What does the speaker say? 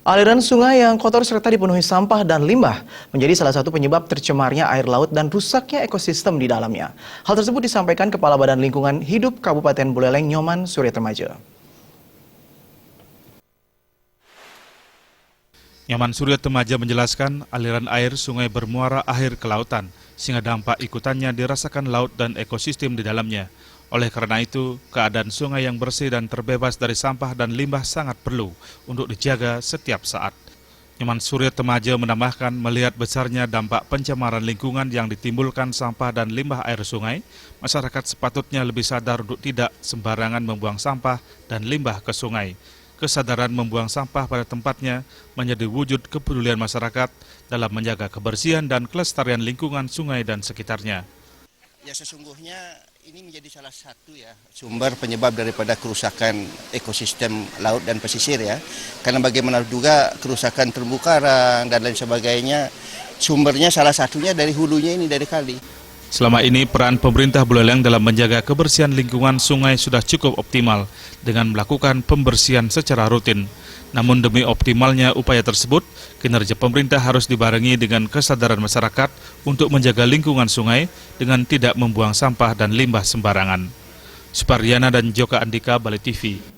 Aliran sungai yang kotor serta dipenuhi sampah dan limbah menjadi salah satu penyebab tercemarnya air laut dan rusaknya ekosistem di dalamnya. Hal tersebut disampaikan Kepala Badan Lingkungan Hidup Kabupaten Buleleng, Nyoman Suryatmaja. Nyoman Suryatmaja menjelaskan aliran air sungai bermuara akhir ke lautan, sehingga dampak ikutannya dirasakan laut dan ekosistem di dalamnya. Oleh karena itu, keadaan sungai yang bersih dan terbebas dari sampah dan limbah sangat perlu untuk dijaga setiap saat. Nyoman Suryatmaja menambahkan melihat besarnya dampak pencemaran lingkungan yang ditimbulkan sampah dan limbah air sungai, masyarakat sepatutnya lebih sadar untuk tidak sembarangan membuang sampah dan limbah ke sungai. Kesadaran membuang sampah pada tempatnya menjadi wujud kepedulian masyarakat dalam menjaga kebersihan dan kelestarian lingkungan sungai dan sekitarnya. Ya sesungguhnya ini menjadi salah satu sumber penyebab daripada kerusakan ekosistem laut dan pesisir ya. Karena bagaimana juga kerusakan terumbu karang dan lain sebagainya, sumbernya salah satunya dari hulunya ini, dari kali. Selama ini peran pemerintah Buleleng dalam menjaga kebersihan lingkungan sungai sudah cukup optimal dengan melakukan pembersihan secara rutin. Namun demi optimalnya upaya tersebut, kinerja pemerintah harus dibarengi dengan kesadaran masyarakat untuk menjaga lingkungan sungai dengan tidak membuang sampah dan limbah sembarangan. Supardiana dan Joka Andika, Bali TV.